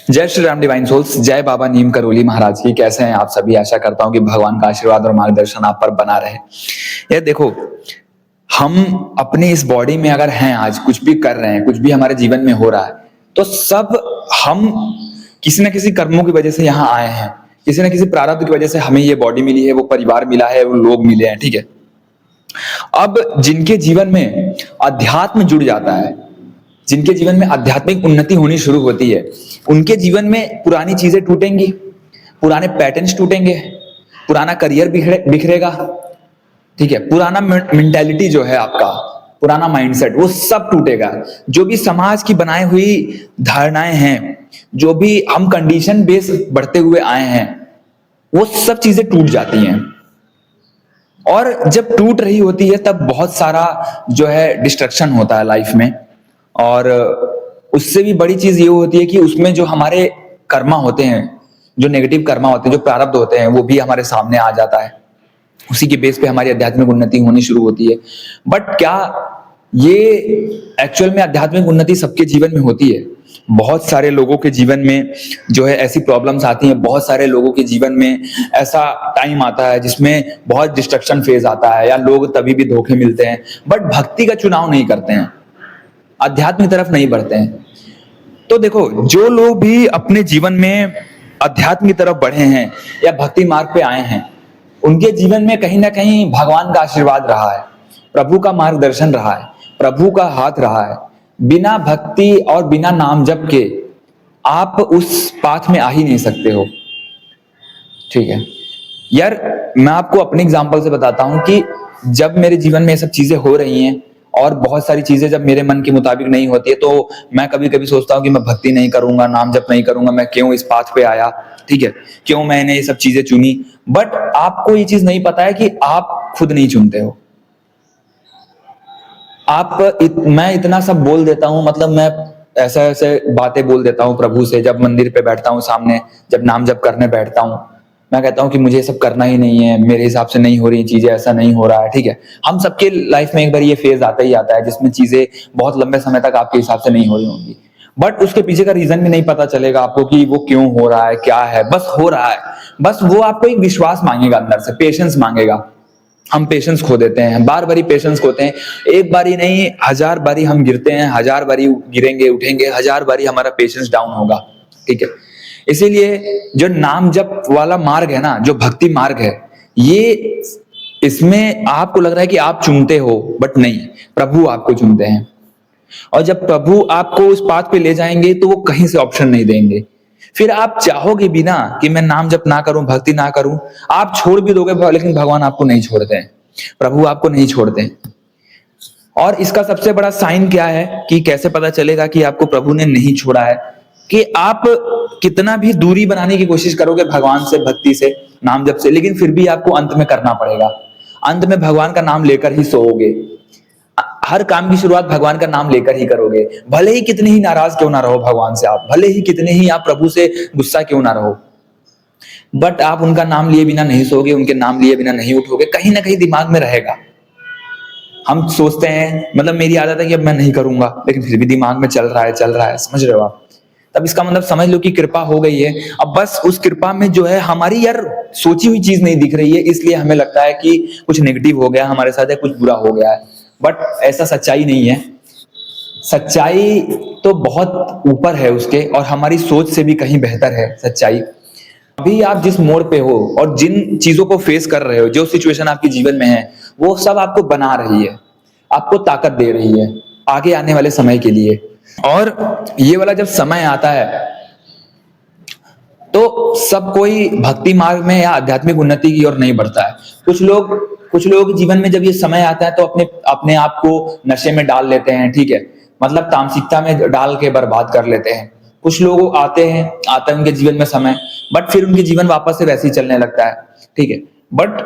जय Shri Ram divine souls, जय बाबा नीम करोली महाराज की। कैसे हैं आप सभी? आशा करता हूं कि भगवान का आशीर्वाद और मार्गदर्शन आप पर बना रहे। ये देखो, हम अपनी इस बॉडी में अगर हैं, आज कुछ भी कर रहे हैं, कुछ भी हमारे जीवन में हो रहा है, तो सब हम किसी न किसी कर्मों की वजह से यहाँ आए हैं। किसी न किसी प्रारब्ध की वजह से हमें ये बॉडी मिली है, वो परिवार मिला है, वो लोग मिले हैं, ठीक है। अब जिनके जीवन में अध्यात्म जुड़ जाता है, जिनके जीवन में आध्यात्मिक उन्नति होनी शुरू होती है, उनके जीवन में पुरानी चीजें टूटेंगी, पुराने पैटर्न्स टूटेंगे, पुराना करियर बिखरेगा, ठीक है। पुराना मेंटालिटी जो है आपका, पुराना माइंडसेट, वो सब टूटेगा। जो भी समाज की बनाई हुई धारणाएं हैं, जो भी हम कंडीशन बेस बढ़ते हुए आए हैं, वो सब चीजें टूट जाती हैं। और जब टूट रही होती है तब बहुत सारा जो है डिस्ट्रक्शन होता है लाइफ में। और उससे भी बड़ी चीज ये होती है कि उसमें जो हमारे कर्मा होते हैं, जो नेगेटिव कर्मा होते हैं, जो प्रारब्ध होते हैं, वो भी हमारे सामने आ जाता है। उसी के बेस पे हमारी आध्यात्मिक उन्नति होनी शुरू होती है। बट क्या ये एक्चुअल में आध्यात्मिक उन्नति सबके जीवन में होती है? बहुत सारे लोगों के जीवन में जो है ऐसी प्रॉब्लम्स आती हैं, बहुत सारे लोगों के जीवन में ऐसा टाइम आता है जिसमें बहुत डिस्ट्रक्शन फेज आता है, या लोग तभी भी धोखे मिलते हैं, बट भक्ति का चुनाव नहीं करते हैं, अध्यात्म की तरफ नहीं बढ़ते हैं। तो देखो, जो लोग भी अपने जीवन में अध्यात्म की तरफ बढ़े हैं या भक्ति मार्ग पे आए हैं, उनके जीवन में कहीं ना कहीं भगवान का आशीर्वाद रहा है, प्रभु का मार्गदर्शन रहा है, प्रभु का हाथ रहा है। बिना भक्ति और बिना नाम जप के आप उस पाथ में आ ही नहीं सकते हो, ठीक है यार। मैं आपको अपने एग्जांपल से बताता हूं कि जब मेरे जीवन में ये सब चीजें हो रही हैं और बहुत सारी चीजें जब मेरे मन के मुताबिक नहीं होती है, तो मैं कभी कभी सोचता हूँ कि मैं भक्ति नहीं करूंगा, नाम जप नहीं करूंगा, मैं क्यों इस पाथ पे आया, ठीक है, क्यों मैंने ये सब चीजें चुनी। बट आपको ये चीज नहीं पता है कि आप खुद नहीं चुनते हो। मैं इतना सब बोल देता हूं, मतलब मैं ऐसे ऐसे बातें बोल देता हूं प्रभु से, जब मंदिर पे बैठता हूं सामने, जब नाम जप करने बैठता हूं, मैं कहता हूं कि मुझे ये सब करना ही नहीं है, मेरे हिसाब से नहीं हो रही चीजें, ऐसा नहीं हो रहा है, ठीक है। हम सबके लाइफ में एक बार ये फेज आता ही आता है जिसमें चीजें बहुत लंबे समय तक आपके हिसाब से नहीं हो रही होंगी, बट उसके पीछे का रीजन भी नहीं पता चलेगा आपको कि वो क्यों हो रहा है, क्या है, बस हो रहा है। बस वो आपको एक विश्वास मांगेगा, अंदर से पेशेंस मांगेगा। हम पेशेंस खो देते हैं, बार बारी पेशेंस खोते हैं। एक बारी नहीं, 1000 बारी हम गिरते हैं, 1000 बारी गिरेंगे, उठेंगे, 1000 बारी हमारा पेशेंस डाउन होगा, ठीक है। इसीलिए जो नाम जप वाला मार्ग है ना, जो भक्ति मार्ग है, ये इसमें आपको लग रहा है कि आप चुनते हो, बट नहीं, प्रभु आपको चुनते हैं। और जब प्रभु आपको उस पाथ पे ले जाएंगे तो वो कहीं से ऑप्शन नहीं देंगे। फिर आप चाहोगे भी ना कि मैं नाम जप ना करूं, भक्ति ना करूं, आप छोड़ भी दोगे, लेकिन भगवान आपको नहीं छोड़ते हैं, प्रभु आपको नहीं छोड़ते हैं। और इसका सबसे बड़ा साइन क्या है कि कैसे पता चलेगा कि आपको प्रभु ने नहीं छोड़ा है? कि आप कितना भी दूरी बनाने की कोशिश करोगे भगवान से, भक्ति से, नाम जप से, लेकिन फिर भी आपको अंत में करना पड़ेगा। अंत में भगवान का नाम लेकर ही सोओगे। हर काम की शुरुआत भगवान का नाम लेकर ही करोगे, भले ही कितने ही नाराज क्यों ना रहो भगवान से आप, भले ही कितने ही आप प्रभु से गुस्सा क्यों ना रहो, बट आप उनका नाम लिए बिना नहीं सोओगे, उनके नाम लिए बिना नहीं उठोगे। कहीं ना कहीं दिमाग में रहेगा। हम सोचते हैं, मतलब मेरी आदत है कि अब मैं नहीं करूंगा, लेकिन फिर भी दिमाग में चल रहा है, समझ रहे हो आप? तब इसका मतलब समझ लो कि कृपा हो गई है। अब बस उस कृपा में जो है हमारी यार सोची हुई चीज नहीं दिख रही है, इसलिए हमें लगता है कि कुछ नेगेटिव हो गया हमारे साथ, या कुछ बुरा हो गया है। बट ऐसा सच्चाई नहीं है। सच्चाई तो बहुत ऊपर है उसके, और हमारी सोच से भी कहीं बेहतर है सच्चाई। अभी आप जिस मोड़ पे हो और जिन चीजों को फेस कर रहे हो, जो सिचुएशन आपके जीवन में है, वो सब आपको बना रही है, आपको ताकत दे रही है आगे आने वाले समय के लिए। और ये वाला जब समय आता है तो सब कोई भक्ति मार्ग में या आध्यात्मिक उन्नति की ओर नहीं बढ़ता है। कुछ लोगों के जीवन में जब ये समय आता है तो अपने आप को नशे में डाल लेते हैं, ठीक है, मतलब तामसिकता में डाल के बर्बाद कर लेते हैं। कुछ लोग आता है उनके जीवन में समय, बट फिर उनके जीवन वापस से वैसे ही चलने लगता है, ठीक है। बट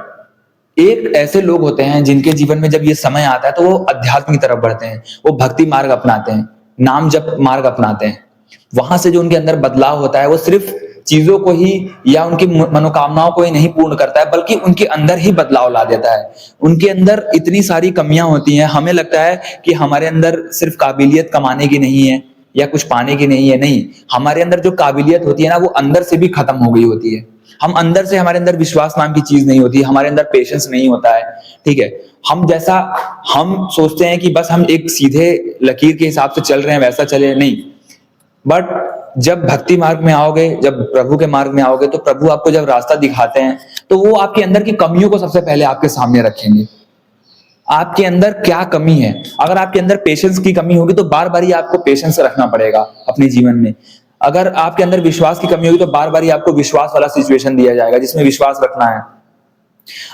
एक ऐसे लोग होते हैं जिनके जीवन में जब ये समय आता है तो वो अध्यात्म की तरफ बढ़ते हैं, वो भक्ति मार्ग अपनाते हैं, नाम जप मार्ग अपनाते हैं। वहां से जो उनके अंदर बदलाव होता है, वो सिर्फ चीजों को ही या उनकी मनोकामनाओं को ही नहीं पूर्ण करता है, बल्कि उनके अंदर ही बदलाव ला देता है। उनके अंदर इतनी सारी कमियां होती हैं, हमें लगता है कि हमारे अंदर सिर्फ काबिलियत कमाने की नहीं है, या कुछ पाने की नहीं है, नहीं। हमारे अंदर जो काबिलियत होती है ना, वो अंदर से भी खत्म हो गई होती है। हम अंदर से, हमारे अंदर विश्वास नाम की चीज नहीं होती, हमारे अंदर पेशेंस नहीं होता है, ठीक है। हम सोचते हैं कि बस हम एक सीधे लकीर के हिसाब से चल रहे हैं, वैसा चले, नहीं। बट जब भक्ति मार्ग में आओगे, जब प्रभु के मार्ग में आओगे, तो प्रभु आपको जब रास्ता दिखाते हैं, तो वो आपके अंदर की कमियों को सबसे पहले आपके सामने रखेंगे। आपके अंदर क्या कमी है? अगर आपके अंदर पेशेंस की कमी होगी, तो बार बार ही आपको पेशेंस रखना पड़ेगा अपने जीवन में। अगर आपके अंदर विश्वास की कमी होगी, तो बार बार ही आपको विश्वास वाला सिचुएशन दिया जाएगा जिसमें विश्वास रखना है।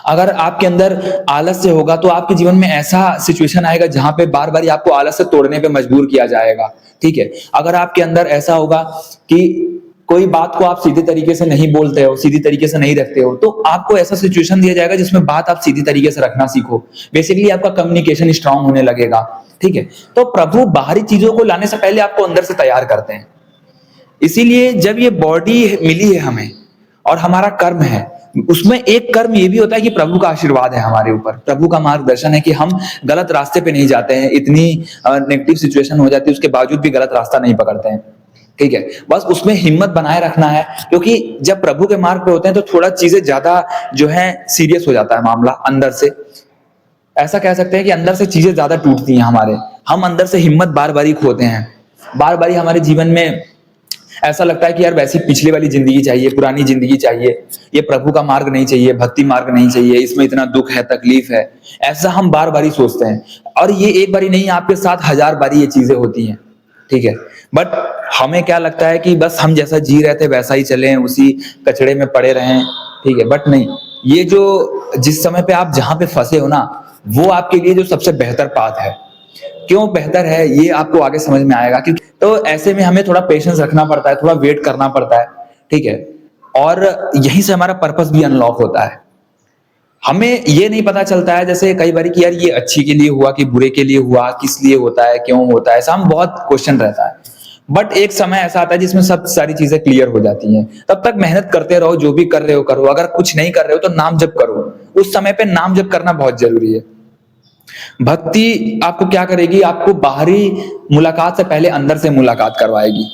अगर आपके अंदर आलस्य होगा, तो आपके जीवन में ऐसा सिचुएशन आएगा जहां पे बार बार आपको आलस्य तोड़ने पे मजबूर किया जाएगा, ठीक है। अगर आपके अंदर ऐसा होगा कि कोई बात को आप सीधे तरीके से नहीं बोलते हो, सीधी तरीके से नहीं रखते हो, तो आपको ऐसा सिचुएशन दिया जाएगा जिसमें बात आप सीधी तरीके से रखना सीखो। बेसिकली आपका कम्युनिकेशन स्ट्रांग होने लगेगा, ठीक है। तो प्रभु बाहरी चीजों को लाने से पहले आपको अंदर से तैयार करते हैं। इसीलिए जब ये बॉडी मिली है हमें और हमारा कर्म है, उसमें एक कर्म ये भी होता है कि प्रभु का आशीर्वाद है हमारे ऊपर, प्रभु का मार्गदर्शन है कि हम गलत रास्ते पे नहीं जाते हैं। इतनी नेगेटिव सिचुएशन हो जाती है, उसके बावजूद भी गलत रास्ता नहीं पकड़ते हैं, ठीक है। बस उसमें हिम्मत बनाए रखना है, क्योंकि जब प्रभु के मार्ग पे होते हैं तो थोड़ा चीजें ज्यादा जो है सीरियस हो जाता है मामला अंदर से। ऐसा कह सकते हैं कि अंदर से चीजें ज्यादा टूटती हैं हमारे, हम अंदर से हिम्मत बार बार ही खोते हैं। बार बार हमारे जीवन में ऐसा लगता है कि यार वैसी पिछली वाली जिंदगी चाहिए, पुरानी जिंदगी चाहिए, ये प्रभु का मार्ग नहीं चाहिए, भक्ति मार्ग नहीं चाहिए, इसमें इतना दुख है, तकलीफ है। ऐसा हम बार बार ही सोचते हैं, और ये एक बारी नहीं, आपके साथ 1000 बारी ये चीजें होती हैं, ठीक है। बट हमें क्या लगता है कि बस हम जैसा जी रहे थे वैसा ही चले, उसी कचड़े में पड़े रहें, ठीक है। बट नहीं, ये जो जिस समय पे आप जहां पे फंसे हो ना, वो आपके लिए जो सबसे बेहतर पाथ है। क्यों बेहतर है ये आपको आगे समझ में आएगा। क्योंकि तो ऐसे में हमें थोड़ा पेशेंस रखना पड़ता है, थोड़ा वेट करना पड़ता है, ठीक है। और यहीं से हमारा पर्पस भी अनलॉक होता है। हमें ये नहीं पता चलता है जैसे कई बार कि यार ये अच्छी के लिए हुआ कि बुरे के लिए हुआ, किस लिए होता है, क्यों होता है, ऐसा हम बहुत क्वेश्चन रहता है। बट एक समय ऐसा आता है जिसमें सब सारी चीजें क्लियर हो जाती हैं। तब तक मेहनत करते रहो, जो भी कर रहे हो करो। अगर कुछ नहीं कर रहे हो तो नाम जप करो, उस समय पे नाम जप करना बहुत जरूरी है। भक्ति आपको क्या करेगी, आपको बाहरी मुलाकात से पहले अंदर से मुलाकात करवाएगी,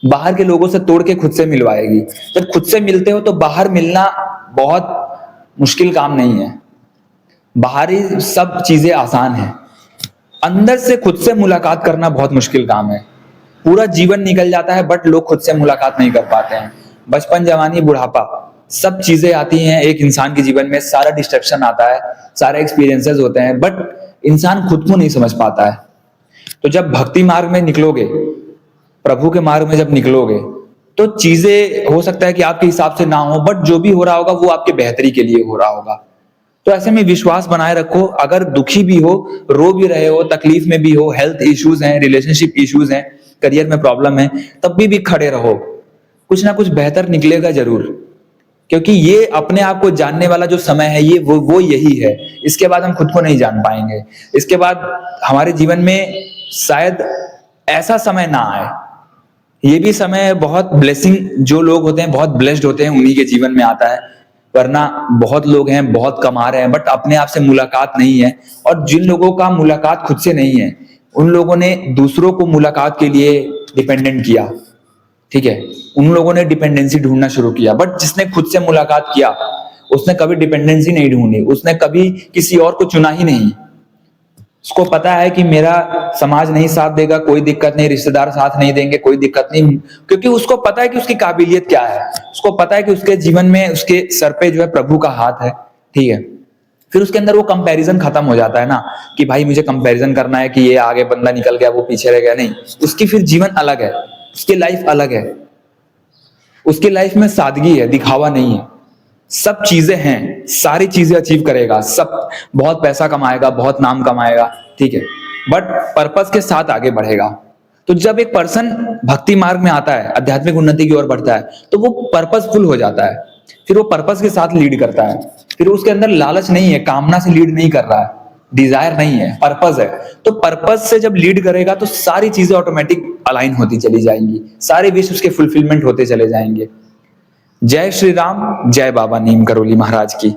बाहर के लोगों से तोड़ के खुद से मिलवाएगी। जब खुद से मिलते हो तो बाहर मिलना बहुत मुश्किल काम नहीं है, बाहरी सब चीजें आसान है। अंदर से खुद से मुलाकात करना बहुत मुश्किल काम है। पूरा जीवन निकल जाता है बट लोग खुद से मुलाकात नहीं कर पाते हैं। बचपन, जवानी, बुढ़ापा, सब चीजें आती हैं एक इंसान के जीवन में, सारा डिस्ट्रक्शन आता है, सारे एक्सपीरियंसेस होते हैं, बट इंसान खुद को नहीं समझ पाता है। तो जब भक्ति मार्ग में निकलोगे, प्रभु के मार्ग में जब निकलोगे, तो चीजें हो सकता है कि आपके हिसाब से ना हो, बट जो भी हो रहा होगा वो आपके बेहतरी के लिए हो रहा होगा। तो ऐसे में विश्वास बनाए रखो। अगर दुखी भी हो, रो भी रहे हो, तकलीफ में भी हो, हेल्थ इश्यूज हैं, रिलेशनशिप इश्यूज हैं, करियर में प्रॉब्लम है, तब भी खड़े रहो, कुछ ना कुछ बेहतर निकलेगा जरूर। क्योंकि ये अपने आप को जानने वाला जो समय है, ये वो यही है। इसके बाद हम खुद को नहीं जान पाएंगे। इसके बाद हमारे जीवन में शायद ऐसा समय ना आए। ये भी समय बहुत ब्लेसिंग, जो लोग होते हैं बहुत ब्लेस्ड होते हैं, उन्हीं के जीवन में आता है। वरना बहुत लोग हैं, बहुत कमा रहे हैं, बट अपने आप से मुलाकात नहीं है। और जिन लोगों का मुलाकात खुद से नहीं है, उन लोगों ने दूसरों को मुलाकात के लिए डिपेंडेंट किया, ठीक है। उन लोगों ने डिपेंडेंसी ढूंढना शुरू किया। बट जिसने खुद से मुलाकात किया, उसने कभी डिपेंडेंसी नहीं ढूंढी, उसने कभी किसी और को चुना ही नहीं। उसको पता है कि मेरा समाज नहीं साथ देगा, कोई दिक्कत नहीं, रिश्तेदार साथ नहीं देंगे, कोई दिक्कत नहीं, क्योंकि उसको पता है कि उसकी काबिलियत क्या है। उसको पता है कि उसके जीवन में उसके सर पे जो है प्रभु का हाथ है, ठीक है। फिर उसके अंदर वो कंपैरिजन खत्म हो जाता है ना, कि भाई मुझे कंपैरिजन करना है कि ये आगे बंदा निकल गया, वो पीछे रह गया। नहीं, उसकी फिर जीवन अलग है, उसकी लाइफ अलग है। उसकी लाइफ में सादगी है, दिखावा नहीं है। सब चीजें हैं, सारी चीजें अचीव करेगा, सब बहुत पैसा कमाएगा, बहुत नाम कमाएगा, ठीक है, बट पर्पस के साथ आगे बढ़ेगा। तो जब एक पर्सन भक्ति मार्ग में आता है, आध्यात्मिक उन्नति की ओर बढ़ता है, तो वो पर्पसफुल हो जाता है। फिर वो पर्पस के साथ लीड करता है। फिर उसके अंदर लालच नहीं है, कामना से लीड नहीं कर रहा है, डिजायर नहीं है, पर्पस है। तो पर्पस से जब लीड करेगा तो सारी चीजें ऑटोमेटिक अलाइन होती चली जाएंगी, सारे विश उसके फुलफिलमेंट होते चले जाएंगे। जय श्री राम, जय बाबा नीम करोली महाराज की।